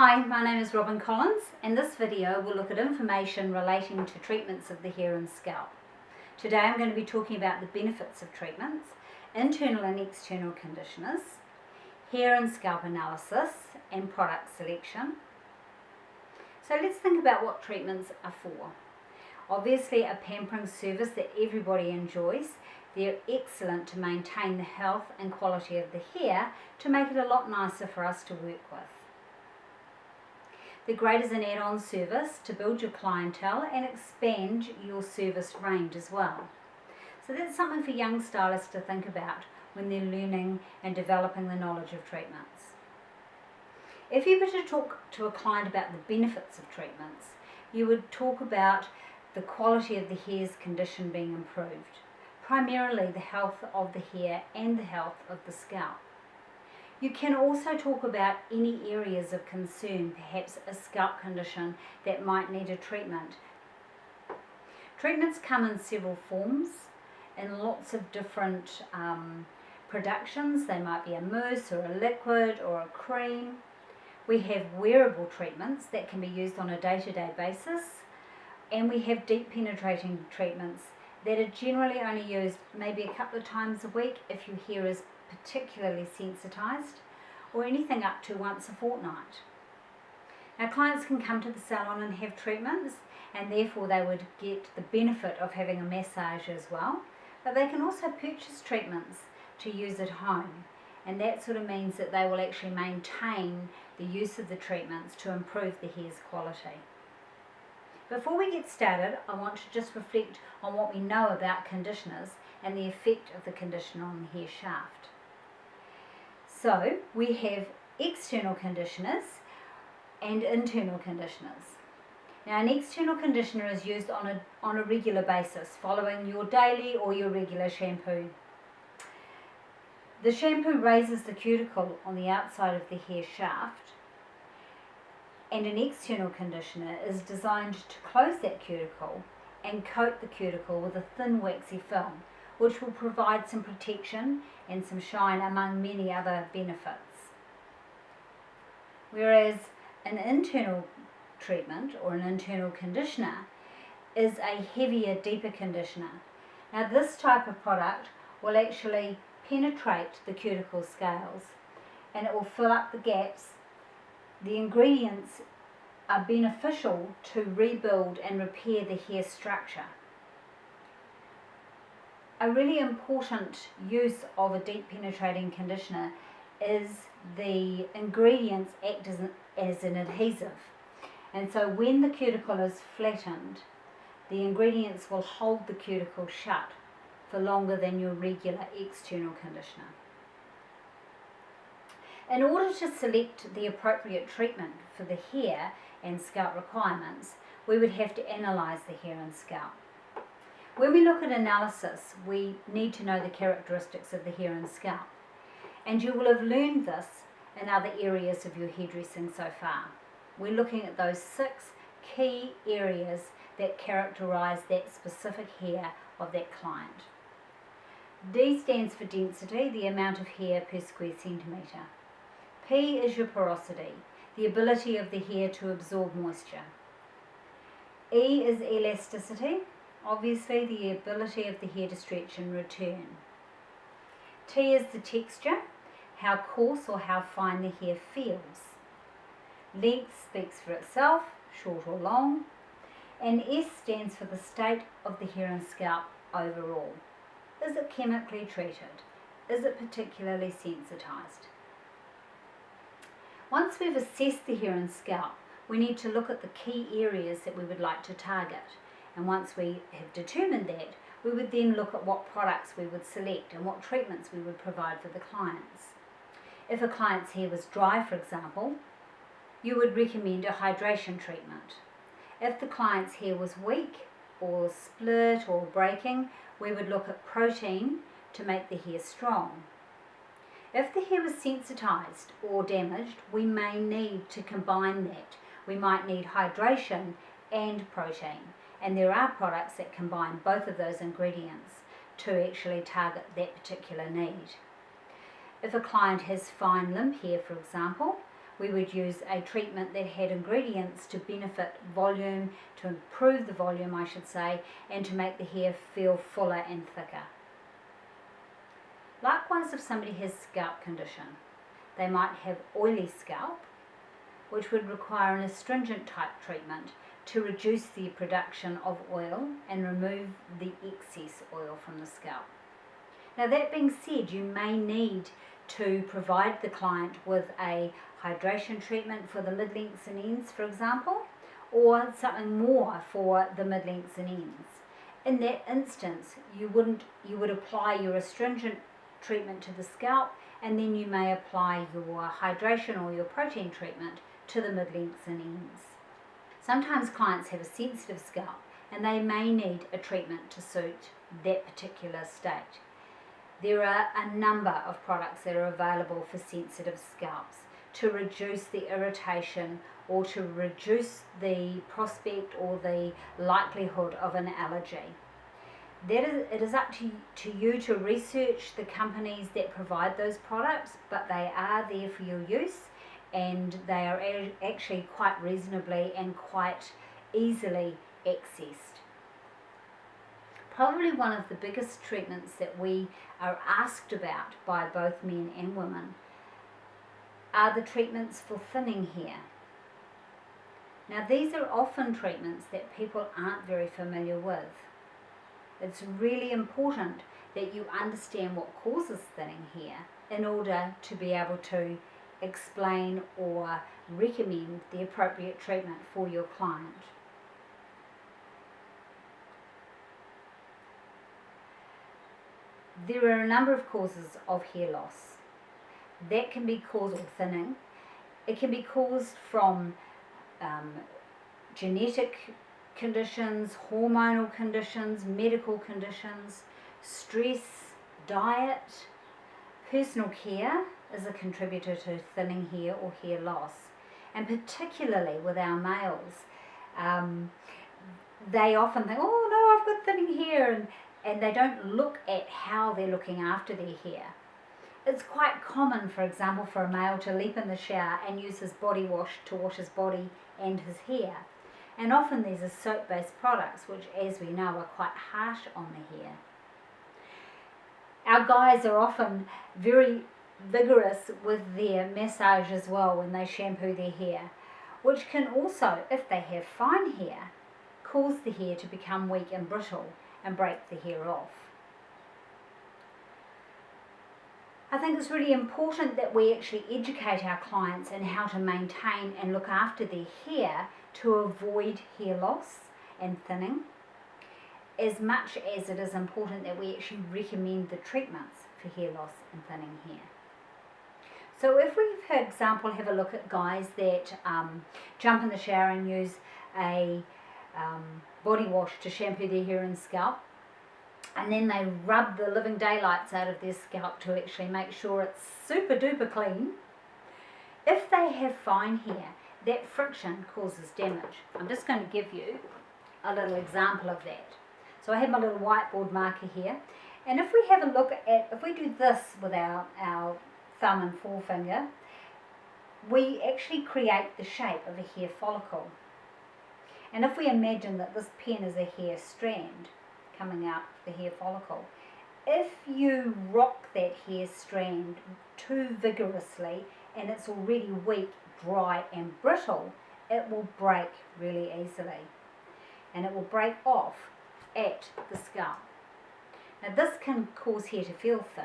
Hi, my name is Robin Collins, and this video will look at information relating to treatments of the hair and scalp. Today I'm going to be talking about the benefits of treatments, internal and external conditioners, hair and scalp analysis, and product selection. So let's think about what treatments are for. Obviously a pampering service that everybody enjoys. They're excellent to maintain the health and quality of the hair to make it a lot nicer for us to work with. They're great as an add-on service to build your clientele and expand your service range as well. So that's something for young stylists to think about when they're learning and developing the knowledge of treatments. If you were to talk to a client about the benefits of treatments, you would talk about the quality of the hair's condition being improved, primarily the health of the hair and the health of the scalp. You can also talk about any areas of concern, perhaps a scalp condition that might need a treatment. Treatments come in several forms, in lots of different productions. They might be a mousse or a liquid or a cream. We have wearable treatments that can be used on a day-to-day basis, and we have deep penetrating treatments that are generally only used maybe a couple of times a week if your hair is particularly sensitized, or anything up to once a fortnight. Now, clients can come to the salon and have treatments, and therefore they would get the benefit of having a massage as well, but they can also purchase treatments to use at home, and that sort of means that they will actually maintain the use of the treatments to improve the hair's quality. Before we get started, I want to just reflect on what we know about conditioners and the effect of the conditioner on the hair shaft. So we have external conditioners and internal conditioners. Now, an external conditioner is used on a regular basis, following your daily or your regular shampoo. The shampoo raises the cuticle on the outside of the hair shaft, and an external conditioner is designed to close that cuticle and coat the cuticle with a thin waxy film, which will provide some protection and some shine, among many other benefits. Whereas an internal treatment or an internal conditioner is a heavier, deeper conditioner. Now, this type of product will actually penetrate the cuticle scales and it will fill up the gaps. The ingredients are beneficial to rebuild and repair the hair structure. A really important use of a deep penetrating conditioner is the ingredients act as an adhesive. And so when the cuticle is flattened, the ingredients will hold the cuticle shut for longer than your regular external conditioner. In order to select the appropriate treatment for the hair and scalp requirements, we would have to analyse the hair and scalp. When we look at analysis, we need to know the characteristics of the hair and scalp. And you will have learned this in other areas of your hairdressing so far. We're looking at those 6 key areas that characterise that specific hair of that client. D stands for density, the amount of hair per square centimetre. P is your porosity, the ability of the hair to absorb moisture. E is elasticity, obviously the ability of the hair to stretch and return. T is the texture, how coarse or how fine the hair feels. Length speaks for itself, short or long. And S stands for the state of the hair and scalp overall. Is it chemically treated? Is it particularly sensitized? Once we've assessed the hair and scalp, we need to look at the key areas that we would like to target. And once we have determined that, we would then look at what products we would select and what treatments we would provide for the clients. If a client's hair was dry, for example, you would recommend a hydration treatment. If the client's hair was weak or split or breaking, we would look at protein to make the hair strong. If the hair was sensitized or damaged, we may need to combine that. We might need hydration and protein. And there are products that combine both of those ingredients to actually target that particular need. If a client has fine limp hair, for example, we would use a treatment that had ingredients to benefit volume, to improve the volume I should say, and to make the hair feel fuller and thicker. Likewise, if somebody has scalp condition, they might have oily scalp, which would require an astringent type treatment to reduce the production of oil and remove the excess oil from the scalp. Now, that being said, you may need to provide the client with a hydration treatment for the mid-lengths and ends, for example, or something more for the mid-lengths and ends. In that instance, you would apply your astringent treatment to the scalp, and then you may apply your hydration or your protein treatment to the mid-lengths and ends. Sometimes clients have a sensitive scalp and they may need a treatment to suit that particular state. There are a number of products that are available for sensitive scalps to reduce the irritation or to reduce the prospect or the likelihood of an allergy. It is up to you to research the companies that provide those products, but they are there for your use, and they are actually quite reasonably and quite easily accessed. Probably one of the biggest treatments that we are asked about by both men and women are the treatments for thinning hair. Now, these are often treatments that people aren't very familiar with. It's really important that you understand what causes thinning hair in order to be able to explain or recommend the appropriate treatment for your client. There are a number of causes of hair loss. That can be caused, or thinning, it can be caused from genetic conditions, hormonal conditions, medical conditions, stress, diet. Personal care is a contributor to thinning hair or hair loss, and particularly with our males, they often think, oh no, I've got thinning hair, and they don't look at how they're looking after their hair. It's quite common, for example, for a male to leap in the shower and use his body wash to wash his body and his hair. And often these are soap-based products, which, as we know, are quite harsh on the hair. Our guys are often very vigorous with their massage as well when they shampoo their hair, which can also, if they have fine hair, cause the hair to become weak and brittle and break the hair off. I think it's really important that we actually educate our clients in how to maintain and look after their hair to avoid hair loss and thinning, as much as it is important that we actually recommend the treatments for hair loss and thinning hair. So if we, for example, have a look at guys that jump in the shower and use a body wash to shampoo their hair and scalp, and then they rub the living daylights out of their scalp to actually make sure it's super duper clean. If they have fine hair, that friction causes damage. I'm just going to give you a little example of that. So I have my little whiteboard marker here, and if we have a look at, if we do this with our thumb and forefinger, we actually create the shape of a hair follicle. And if we imagine that this pen is a hair strand coming out the hair follicle, if you rock that hair strand too vigorously and it's already weak, dry and brittle, it will break really easily, and it will break off at the scalp. Now this can cause hair to feel thin.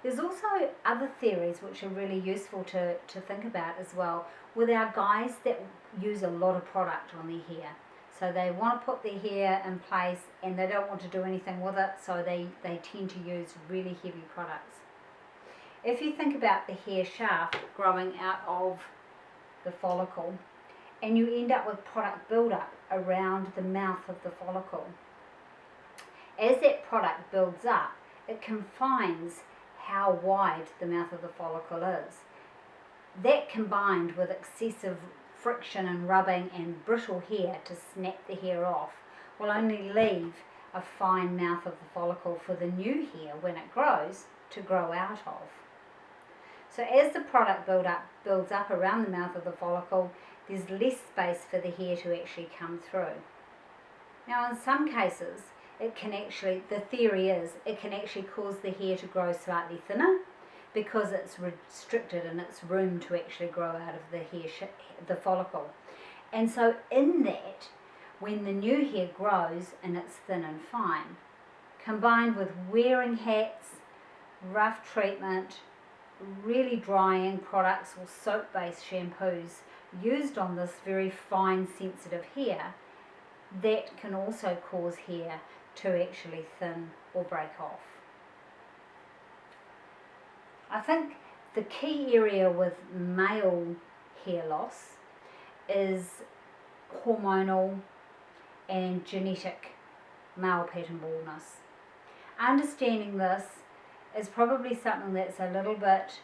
There's also other theories which are really useful to think about as well with our guys that use a lot of product on their hair. So they want to put their hair in place and they don't want to do anything with it, so they tend to use really heavy products. If you think about the hair shaft growing out of the follicle, and you end up with product buildup around the mouth of the follicle, as that product builds up, it confines how wide the mouth of the follicle is. That combined with excessive friction and rubbing and brittle hair to snap the hair off will only leave a fine mouth of the follicle for the new hair when it grows to grow out of. So as the product builds up around the mouth of the follicle, there's less space for the hair to actually come through. Now in some cases, the theory is, it can actually cause the hair to grow slightly thinner because it's restricted in its room to actually grow out of the follicle. And so in that, when the new hair grows and it's thin and fine, combined with wearing hats, rough treatment, really drying products or soap-based shampoos used on this very fine, sensitive hair, that can also cause hair to actually thin or break off. I think the key area with male hair loss is hormonal and genetic male pattern baldness. Understanding this is probably something that's a little bit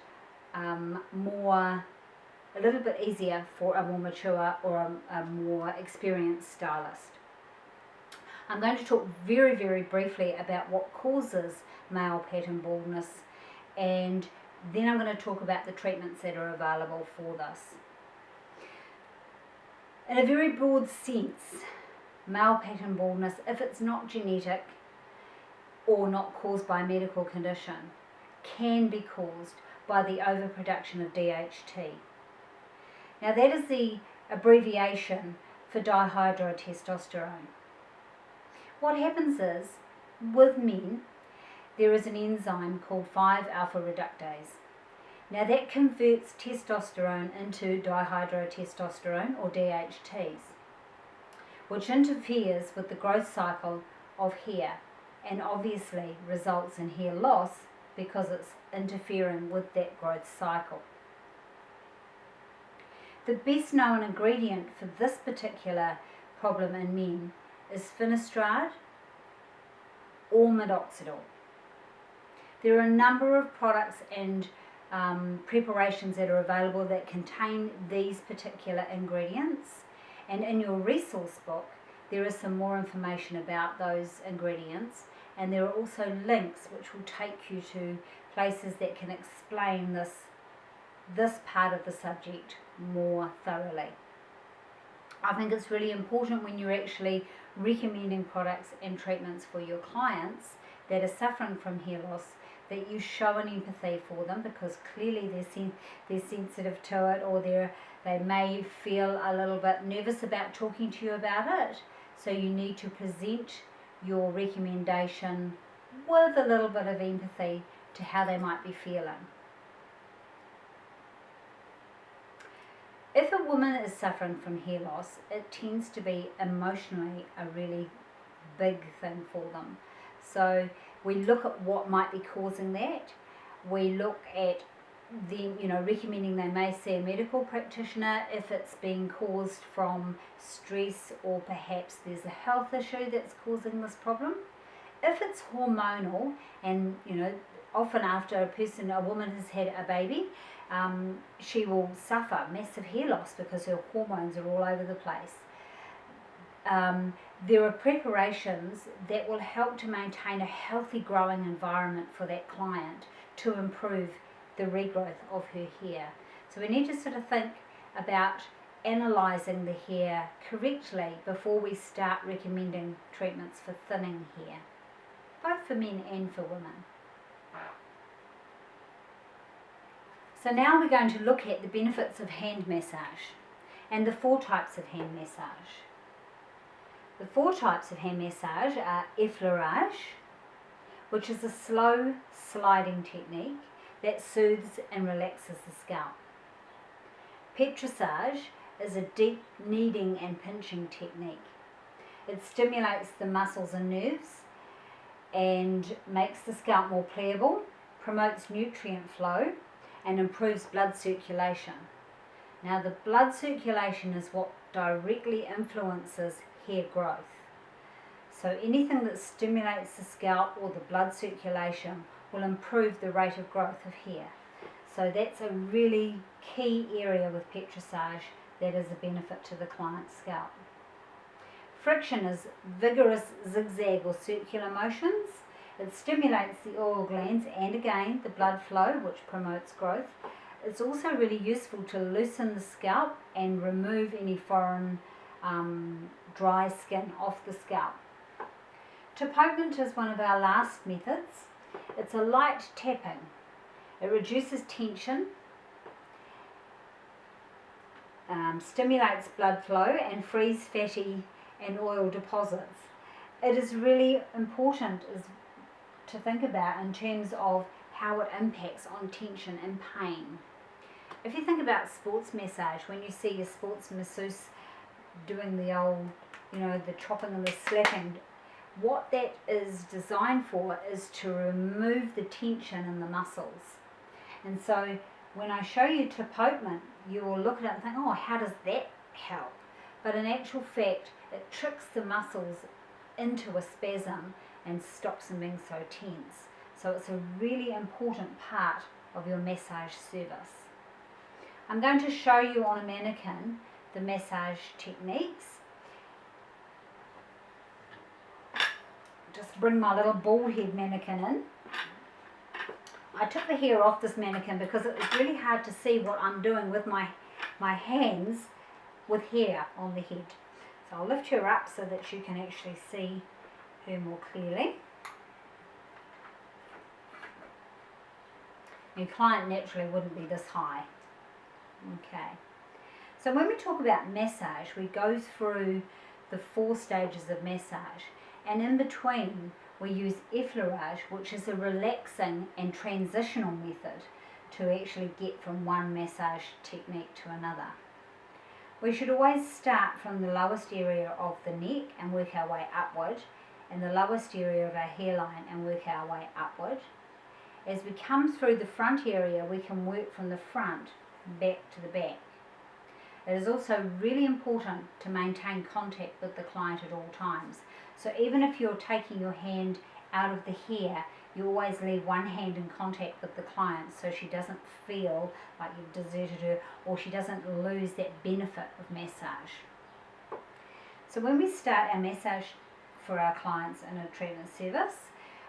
easier for a more mature or a more experienced stylist. I'm going to talk very, very briefly about what causes male pattern baldness, and then I'm going to talk about the treatments that are available for this. In a very broad sense, male pattern baldness, if it's not genetic or not caused by a medical condition, can be caused by the overproduction of DHT. Now that is the abbreviation for dihydrotestosterone. What happens is, with men, there is an enzyme called 5-alpha reductase. Now that converts testosterone into dihydrotestosterone or DHTs, which interferes with the growth cycle of hair and obviously results in hair loss because it's interfering with that growth cycle. The best known ingredient for this particular problem in men is finasteride or minoxidil. There are a number of products and preparations that are available that contain these particular ingredients, and in your resource book there is some more information about those ingredients, and there are also links which will take you to places that can explain this part of the subject more thoroughly. I think it's really important when you're actually recommending products and treatments for your clients that are suffering from hair loss, that you show an empathy for them, because clearly they're sensitive to it, or they may feel a little bit nervous about talking to you about it. So you need to present your recommendation with a little bit of empathy to how they might be feeling. If a woman is suffering from hair loss, it tends to be emotionally a really big thing for them. So we look at what might be causing that. We look at them, recommending they may see a medical practitioner if it's being caused from stress, or perhaps there's a health issue that's causing this problem. If it's hormonal, and often after a woman has had a baby, she will suffer massive hair loss because her hormones are all over the place. There are preparations that will help to maintain a healthy growing environment for that client to improve the regrowth of her hair. So we need to sort of think about analysing the hair correctly before we start recommending treatments for thinning hair, both for men and for women. So now we're going to look at the benefits of hand massage and the 4 types of hand massage. The 4 types of hand massage are effleurage, which is a slow sliding technique that soothes and relaxes the scalp. Petrissage is a deep kneading and pinching technique. It stimulates the muscles and nerves and makes the scalp more pliable, promotes nutrient flow, and improves blood circulation. Now the blood circulation is what directly influences hair growth. So anything that stimulates the scalp or the blood circulation will improve the rate of growth of hair. So that's a really key area with petrissage that is a benefit to the client's scalp. Friction is vigorous zigzag or circular motions. It stimulates the oil glands and again the blood flow, which promotes growth. It's also really useful to loosen the scalp and remove any foreign dry skin off the scalp. Topoatment is one of our last methods. It's a light tapping. It reduces tension, stimulates blood flow and frees fatty and oil deposits. It is really important to think about in terms of how it impacts on tension and pain. If you think about sports massage, when you see your sports masseuse doing the old, the chopping and the slapping, what that is designed for is to remove the tension in the muscles. And so when I show you topoatment, you will look at it and think, oh, how does that help? But in actual fact, it tricks the muscles into a spasm and stops them being so tense. So it's a really important part of your massage service. I'm going to show you on a mannequin the massage techniques. Just bring my little bald head mannequin in. I took the hair off this mannequin because it was really hard to see what I'm doing with my hands with hair on the head. So I'll lift her up so that you can actually see her more clearly. Your client naturally wouldn't be this high. Okay. So when we talk about massage, we go through the 4 stages of massage, and in between we use effleurage, which is a relaxing and transitional method to actually get from one massage technique to another. We should always start from the lowest area of the neck and work our way upward, and the lowest area of our hairline and work our way upward. As we come through the front area, we can work from the front back to the back. It is also really important to maintain contact with the client at all times. So even if you're taking your hand out of the hair, you always leave one hand in contact with the client so she doesn't feel like you've deserted her, or she doesn't lose that benefit of massage. So when we start our massage for our clients in a treatment service,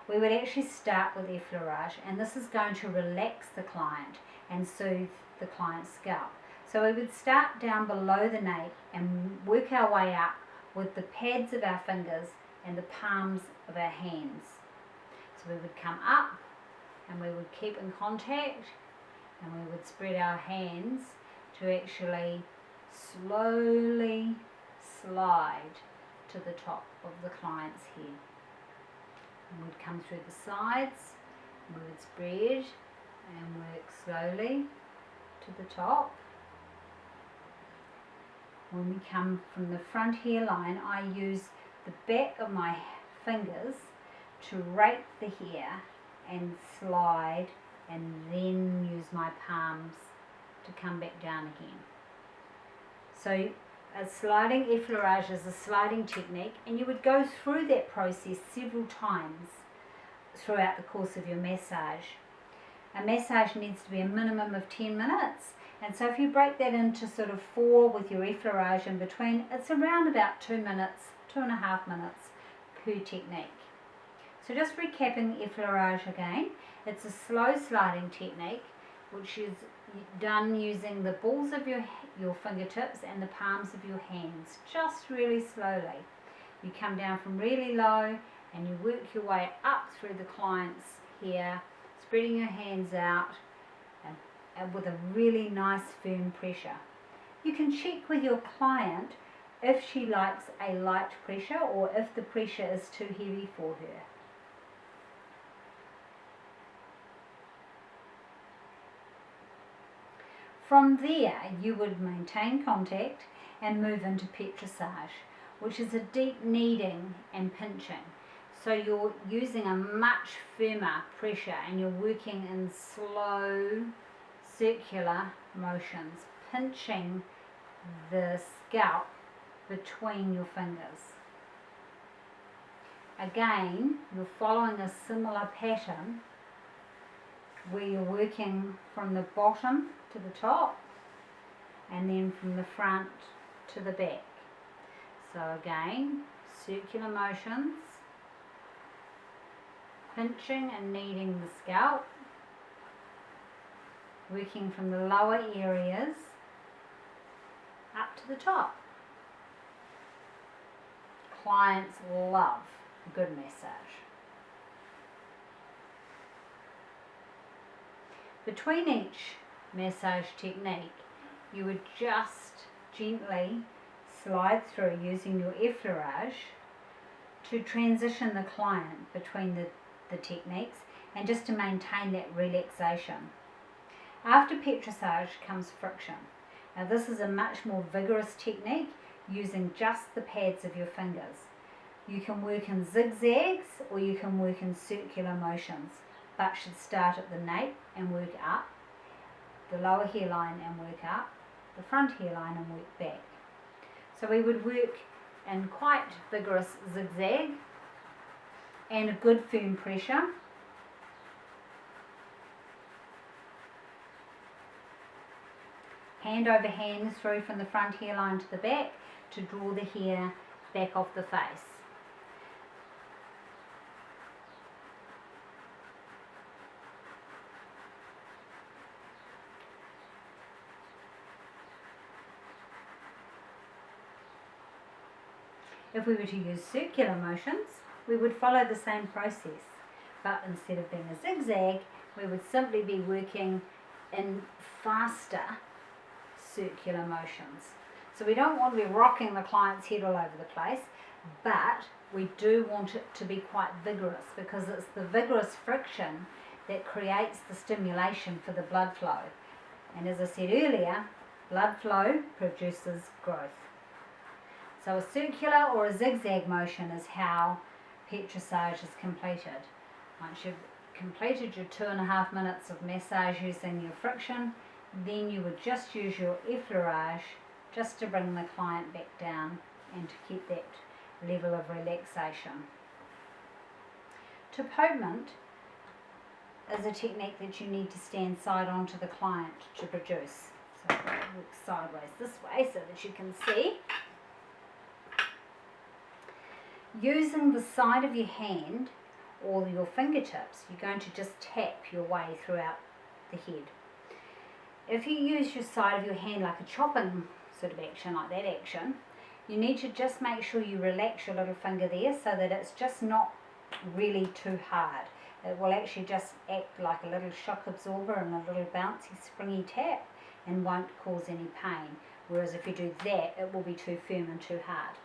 we would actually start with effleurage, and this is going to relax the client and soothe the client's scalp. So we would start down below the nape and work our way up with the pads of our fingers and the palms of our hands. So we would come up and we would keep in contact, and we would spread our hands to actually slowly slide to the top of the client's head. And we'd come through the sides, and we would spread and work slowly to the top. When we come from the front hairline, I use the back of my fingers to rake the hair and slide, and then use my palms to come back down again. So a sliding effleurage is a sliding technique, and you would go through that process several times throughout the course of your massage. A massage needs to be a minimum of 10 minutes, and so if you break that into sort of 4 with your effleurage in between, it's around about 2 minutes, 2.5 minutes per technique. So just recapping effleurage again, it's a slow sliding technique which is done using the balls of your fingertips and the palms of your hands, just really slowly. You come down from really low and you work your way up through the client's hair, spreading your hands out and with a really nice firm pressure. You can check with your client if she likes a light pressure or if the pressure is too heavy for her. From there, you would maintain contact and move into petrissage, which is a deep kneading and pinching. So you're using a much firmer pressure and you're working in slow circular motions, pinching the scalp between your fingers. Again, you're following a similar pattern where you're working from the bottom to the top and then from the front to the back. So again, circular motions, pinching and kneading the scalp, working from the lower areas up to the top. Clients love a good massage. Between each massage technique, you would just gently slide through using your effleurage to transition the client between the techniques and just to maintain that relaxation. After petrissage comes friction. Now this is a much more vigorous technique using just the pads of your fingers. You can work in zigzags or you can work in circular motions, but should start at the nape and work up, the lower hairline and work up, the front hairline and work back. So we would work in quite vigorous zigzag and a good firm pressure. Hand over hand through from the front hairline to the back to draw the hair back off the face. If we were to use circular motions, we would follow the same process, but instead of being a zigzag, we would simply be working in faster circular motions. So we don't want to be rocking the client's head all over the place, but we do want it to be quite vigorous because it's the vigorous friction that creates the stimulation for the blood flow. And as I said earlier, blood flow produces growth. So a circular or a zigzag motion is how petrissage is completed. Once you've completed your 2.5 minutes of massage using your friction, then you would just use your effleurage just to bring the client back down and to keep that level of relaxation. Tapotement is a technique that you need to stand side on to the client to produce. So work sideways this way so that you can see. Using the side of your hand or your fingertips, you're going to just tap your way throughout the head. If you use your side of your hand like a chopping sort of action, like that action, you need to just make sure you relax your little finger there so that it's just not really too hard. It will actually just act like a little shock absorber and a little bouncy springy tap and won't cause any pain. Whereas if you do that, it will be too firm and too hard.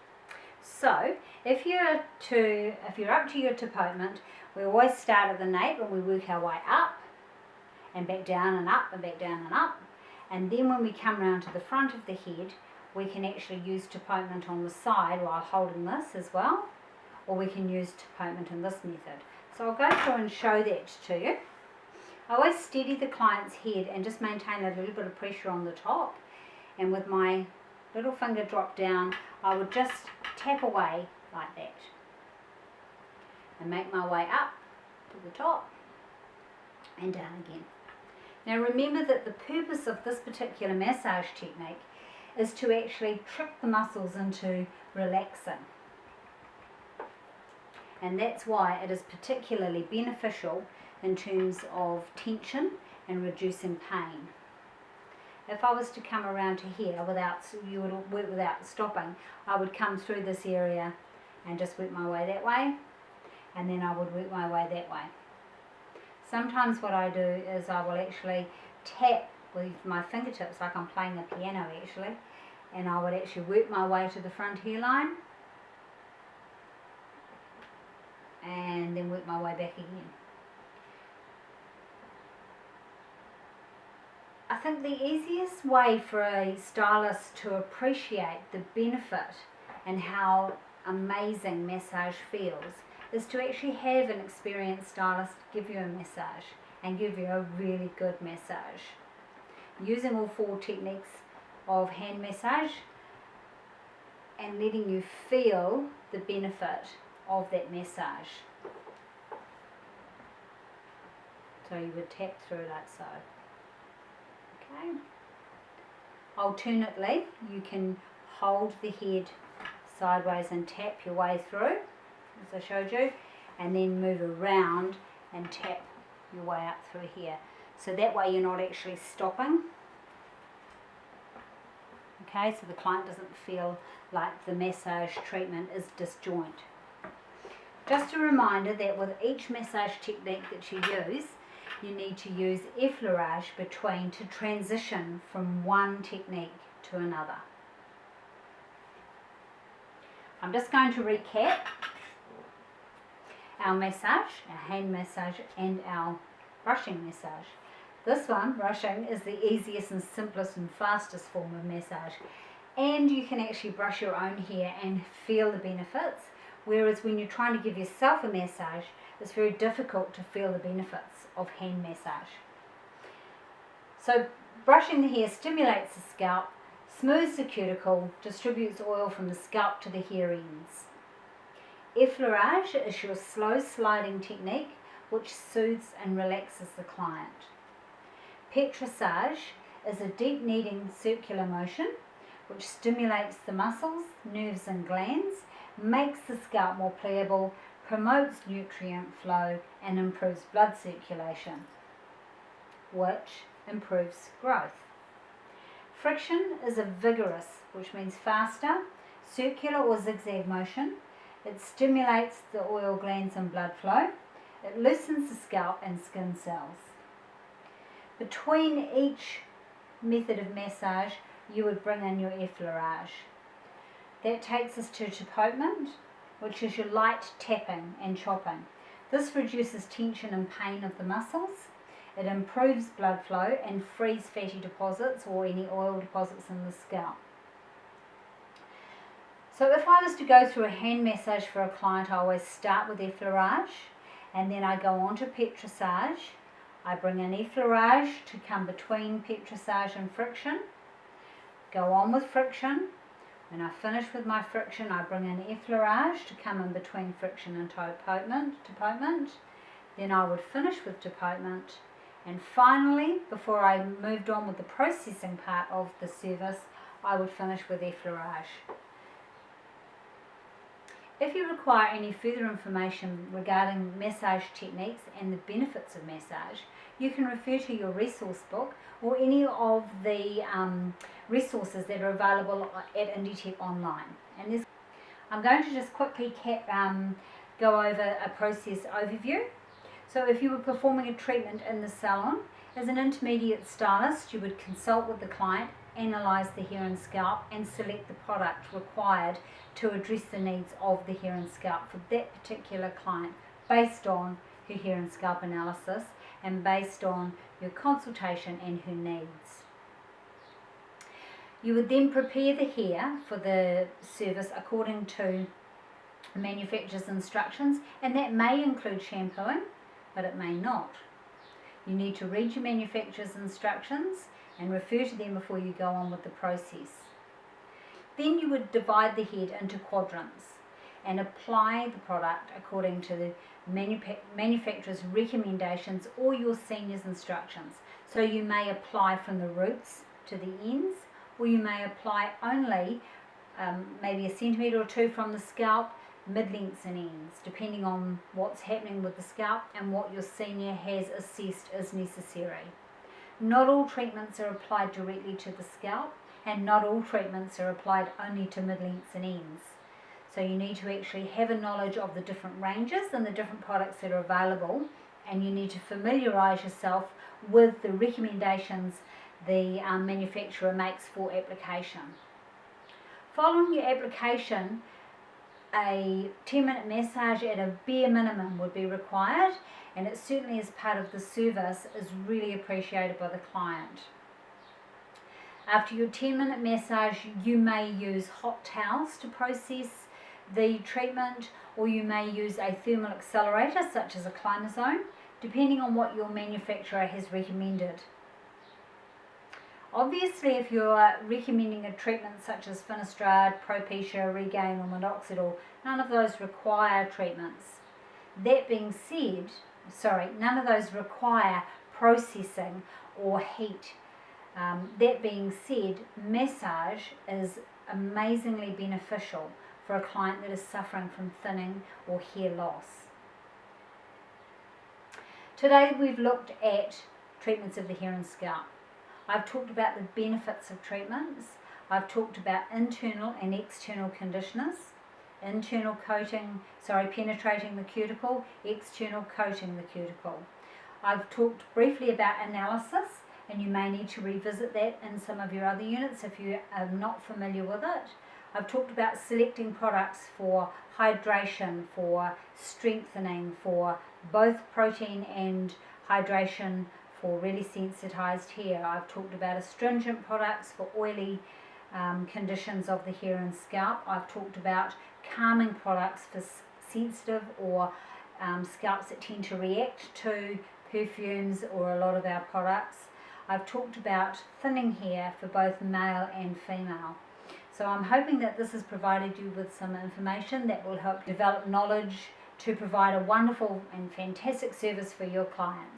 So if you're up to your tapotement, we always start at the nape and we work our way up and back down and up and back down and up. And then when we come round to the front of the head, we can actually use tapotement on the side while holding this as well, or we can use tapotement in this method. So I'll go through and show that to you. I always steady the client's head and just maintain a little bit of pressure on the top, and with my little finger drop down, I would just tap away like that and make my way up to the top and down again. Now remember that the purpose of this particular massage technique is to actually trick the muscles into relaxing. And that's why it is particularly beneficial in terms of tension and reducing pain. If I was to come around to here you would work without stopping, I would come through this area and just work my way that way, and then I would work my way that way. Sometimes what I do is I will actually tap with my fingertips like I'm playing a piano actually, and I would actually work my way to the front hairline and then work my way back again. I think the easiest way for a stylist to appreciate the benefit and how amazing massage feels is to actually have an experienced stylist give you a massage and give you a really good massage. Using all 4 techniques of hand massage and letting you feel the benefit of that massage. So you would tap through like so. Okay. Alternately, you can hold the head sideways and tap your way through, as I showed you, and then move around and tap your way up through here. So that way you're not actually stopping. Okay, so the client doesn't feel like the massage treatment is disjoint. Just a reminder that with each massage technique that you use, you need to use effleurage between to transition from one technique to another. I'm just going to recap our massage, our hand massage and our brushing massage. This one, brushing, is the easiest and simplest and fastest form of massage, and you can actually brush your own hair and feel the benefits, whereas when you're trying to give yourself a massage, it's very difficult to feel the benefits of hand massage. So brushing the hair stimulates the scalp, smooths the cuticle, distributes oil from the scalp to the hair ends. Effleurage is your slow sliding technique which soothes and relaxes the client. Petrissage is a deep kneading circular motion which stimulates the muscles, nerves and glands, makes the scalp more pliable, promotes nutrient flow and improves blood circulation, which improves growth. Friction is a vigorous, which means faster, circular or zigzag motion. It stimulates the oil glands and blood flow. It loosens the scalp and skin cells. Between each method of massage, you would bring in your effleurage. That takes us to tapotement, which is your light tapping and chopping. This reduces tension and pain of the muscles. It improves blood flow and frees fatty deposits or any oil deposits in the scalp. So if I was to go through a hand massage for a client, I always start with effleurage and then I go on to petrissage. I bring in effleurage to come between petrissage and friction. Go on with friction. When I finish with my friction, I bring in effleurage to come in between friction and tapotement. Then I would finish with tapotement. And finally, before I moved on with the processing part of the service, I would finish with effleurage. If you require any further information regarding massage techniques and the benefits of massage, you can refer to your resource book or any of the resources that are available at Inditech Online. And I'm going to just quickly go over a process overview. So if you were performing a treatment in the salon, as an intermediate stylist, you would consult with the client, analyse the hair and scalp and select the product required to address the needs of the hair and scalp for that particular client based on her hair and scalp analysis and based on your consultation and her needs. You would then prepare the hair for the service according to the manufacturer's instructions, and that may include shampooing, but it may not. You need to read your manufacturer's instructions and refer to them before you go on with the process. Then you would divide the head into quadrants and apply the product according to the manufacturer's recommendations or your senior's instructions. So you may apply from the roots to the ends, or you may apply only maybe a centimetre or two from the scalp, mid-lengths and ends, depending on what's happening with the scalp and what your senior has assessed is necessary. Not all treatments are applied directly to the scalp, and not all treatments are applied only to mid-lengths and ends. So you need to actually have a knowledge of the different ranges and the different products that are available, and you need to familiarise yourself with the recommendations the manufacturer makes for application. Following your application, a 10-minute massage at a bare minimum would be required, and it certainly as part of the service is really appreciated by the client. After your 10-minute massage, you may use hot towels to process the treatment, or you may use a thermal accelerator such as a Climazone, depending on what your manufacturer has recommended. Obviously, if you're recommending a treatment such as Finasteride, Propecia, Regain or Minoxidil, none of those require treatments. That being said, none of those require processing or heat. That being said, massage is amazingly beneficial for a client that is suffering from thinning or hair loss. Today we've looked at treatments of the hair and scalp. I've talked about the benefits of treatments. I've talked about internal and external conditioners. Internal penetrating the cuticle, external coating the cuticle. I've talked briefly about analysis, and you may need to revisit that in some of your other units if you are not familiar with it. I've talked about selecting products for hydration, for strengthening, for both protein and hydration for really sensitized hair. I've talked about astringent products for oily conditions of the hair and scalp. I've talked about calming products for sensitive or scalps that tend to react to perfumes or a lot of our products. I've talked about thinning hair for both male and female. So I'm hoping that this has provided you with some information that will help develop knowledge to provide a wonderful and fantastic service for your clients.